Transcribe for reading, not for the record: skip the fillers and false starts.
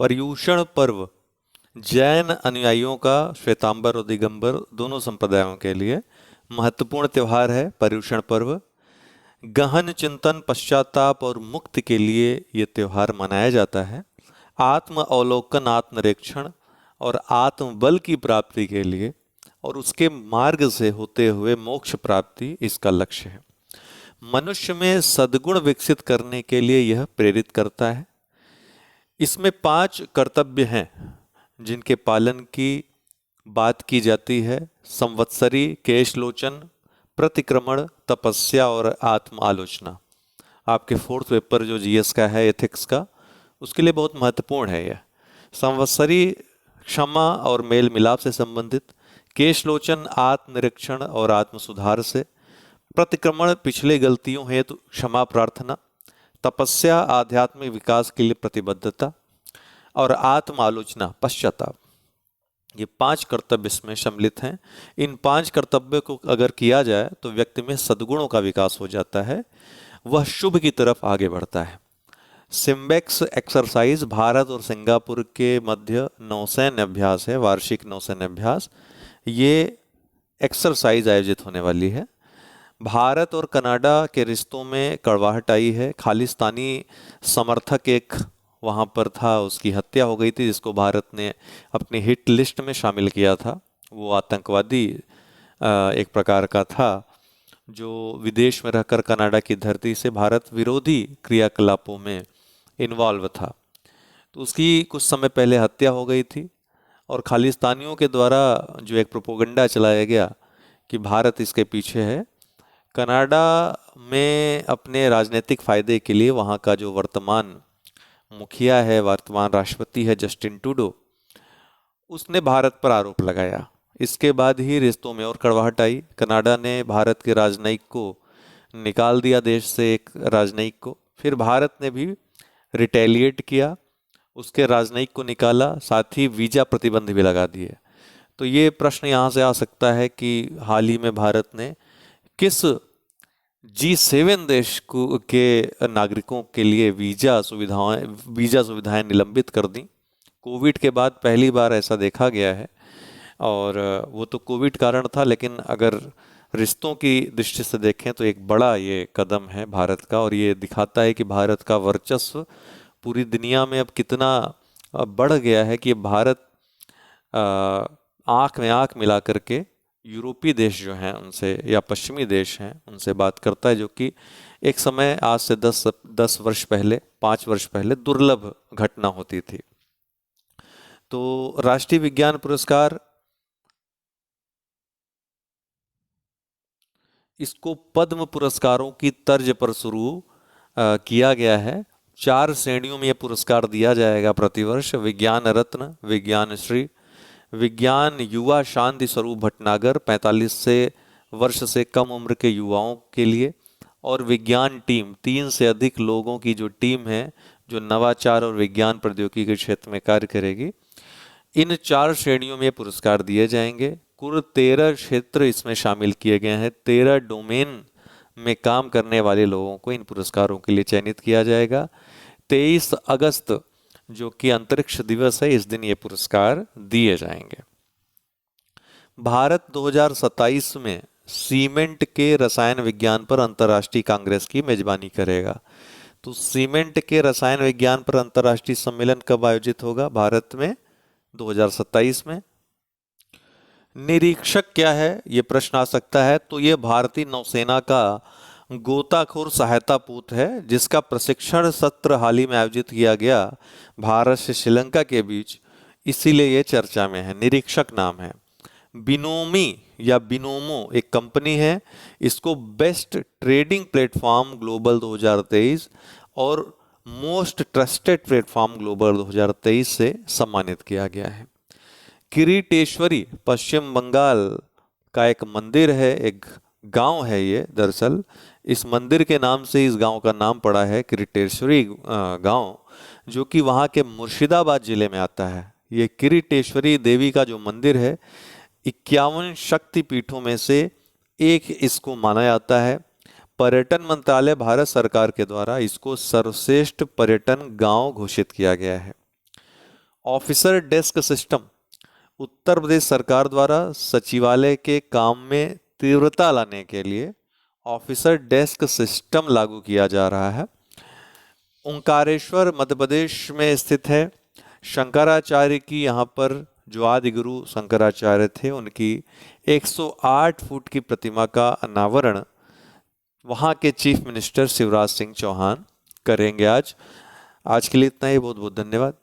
पर्युषण पर्व जैन अनुयायियों का श्वेतांबर और दिगंबर दोनों संप्रदायों के लिए महत्वपूर्ण त्यौहार है। पर्युषण पर्व गहन चिंतन, पश्चाताप और मुक्ति के लिए ये त्यौहार मनाया जाता है। आत्म अवलोकन, आत्मनिरीक्षण और आत्मबल की प्राप्ति के लिए और उसके मार्ग से होते हुए मोक्ष प्राप्ति इसका लक्ष्य है। मनुष्य में सद्गुण विकसित करने के लिए यह प्रेरित करता है। इसमें 5 कर्तव्य हैं जिनके पालन की बात की जाती है। संवत्सरी, केशलोचन, प्रतिक्रमण, तपस्या और आत्म आलोचना। आपके 4th पेपर जो जीएस का है, एथिक्स का, उसके लिए बहुत महत्वपूर्ण है यह। संवत्सरी क्षमा और मेल मिलाप से संबंधित, केशलोचन आत्मनिरीक्षण और आत्म सुधार से, प्रतिक्रमण पिछले गलतियों हेतु क्षमा प्रार्थना, तपस्या आध्यात्मिक विकास के लिए प्रतिबद्धता और आत्म आलोचना पश्चाताप। ये 5 कर्तव्य इसमें सम्मिलित हैं। इन 5 कर्तव्यों को अगर किया जाए तो व्यक्ति में सद्गुणों का विकास हो जाता है, वह शुभ की तरफ आगे बढ़ता है। सिम्बेक्स एक्सरसाइज भारत और सिंगापुर के मध्य नौसैन्य अभ्यास है, वार्षिक नौसैन्य अभ्यास। ये एक्सरसाइज आयोजित होने वाली है। भारत और कनाडा के रिश्तों में कड़वाहट आई है। खालिस्तानी समर्थक एक वहाँ पर था, उसकी हत्या हो गई थी, जिसको भारत ने अपनी हिट लिस्ट में शामिल किया था। वो आतंकवादी एक प्रकार का था जो विदेश में रहकर कनाडा की धरती से भारत विरोधी क्रियाकलापों में इन्वॉल्व था। तो उसकी कुछ समय पहले हत्या हो गई थी और खालिस्तानियों के द्वारा जो एक प्रोपोगंडा चलाया गया कि भारत इसके पीछे है। कनाडा में अपने राजनीतिक फायदे के लिए वहाँ का जो वर्तमान मुखिया है, वर्तमान राष्ट्रपति है जस्टिन ट्रूडो, उसने भारत पर आरोप लगाया। इसके बाद ही रिश्तों में और कड़वाहट आई। कनाडा ने भारत के राजनयिक को निकाल दिया देश से, एक राजनयिक को। फिर भारत ने भी रिटेलिएट किया, उसके राजनयिक को निकाला, साथ ही वीजा प्रतिबंध भी लगा दिए। तो ये प्रश्न यहाँ से आ सकता है कि हाल ही में भारत ने किस G7 देश को के नागरिकों के लिए वीजा सुविधाएं निलंबित कर दी। कोविड के बाद पहली बार ऐसा देखा गया है और वो तो कोविड कारण था, लेकिन अगर रिश्तों की दृष्टि से देखें तो एक बड़ा ये कदम है भारत का और ये दिखाता है कि भारत का वर्चस्व पूरी दुनिया में अब कितना बढ़ गया है कि भारत आँख में आँख मिला करके यूरोपीय देश जो हैं उनसे, या पश्चिमी देश हैं उनसे बात करता है, जो कि एक समय आज से 10 वर्ष पहले, 5 वर्ष पहले दुर्लभ घटना होती थी। तो राष्ट्रीय विज्ञान पुरस्कार, इसको पद्म पुरस्कारों की तर्ज पर शुरू किया गया है। 4 श्रेणियों में यह पुरस्कार दिया जाएगा प्रतिवर्ष। विज्ञान रत्न, विज्ञान श्री, विज्ञान युवा शांति स्वरूप भटनागर 45 से वर्ष से कम उम्र के युवाओं के लिए, और विज्ञान टीम 3 से अधिक लोगों की जो टीम है जो नवाचार और विज्ञान प्रौद्योगिकी के क्षेत्र में कार्य करेगी। इन 4 श्रेणियों में पुरस्कार दिए जाएंगे। कुल 13 क्षेत्र इसमें शामिल किए गए हैं। 13 डोमेन में काम करने वाले लोगों को इन पुरस्कारों के लिए चयनित किया जाएगा। 23 अगस्त जो कि अंतरिक्ष दिवस है, इस दिन ये पुरस्कार दिए जाएंगे। भारत 2027 में सीमेंट के रसायन विज्ञान पर अंतर्राष्ट्रीय कांग्रेस की मेजबानी करेगा। तो सीमेंट के रसायन विज्ञान पर अंतर्राष्ट्रीय सम्मेलन कब आयोजित होगा? भारत में 2027 में। निरीक्षक क्या है, ये प्रश्न आ सकता है। तो ये भारतीय नौसेना का गोताखोर सहायता पूत है, जिसका प्रशिक्षण सत्र हाल ही में आयोजित किया गया भारत से श्रीलंका के बीच, इसीलिए ये चर्चा में है। निरीक्षक नाम है। बिनोमी या बिनोमो एक कंपनी है, इसको बेस्ट ट्रेडिंग प्लेटफॉर्म ग्लोबल 2023 और मोस्ट ट्रस्टेड प्लेटफॉर्म ग्लोबल 2023 से सम्मानित किया गया है। किरीटेश्वरी पश्चिम बंगाल का एक मंदिर है, एक गांव है ये। दरअसल इस मंदिर के नाम से इस गांव का नाम पड़ा है किरीटेश्वरी गांव, जो कि वहाँ के मुर्शिदाबाद जिले में आता है। ये किरीटेश्वरी देवी का जो मंदिर है 51 शक्ति पीठों में से एक इसको माना जाता है। पर्यटन मंत्रालय भारत सरकार के द्वारा इसको सर्वश्रेष्ठ पर्यटन गांव घोषित किया गया है। Officer desk system, Uttar Pradesh सरकार द्वारा सचिवालय के काम में तीव्रता लाने के लिए ऑफिसर डेस्क सिस्टम लागू किया जा रहा है। ओंकारेश्वर मध्य प्रदेश में स्थित है। शंकराचार्य की यहाँ पर जो आदि गुरु शंकराचार्य थे उनकी 108 फुट की प्रतिमा का अनावरण वहाँ के चीफ मिनिस्टर शिवराज सिंह चौहान करेंगे आज। आज के लिए इतना ही, बहुत बहुत धन्यवाद।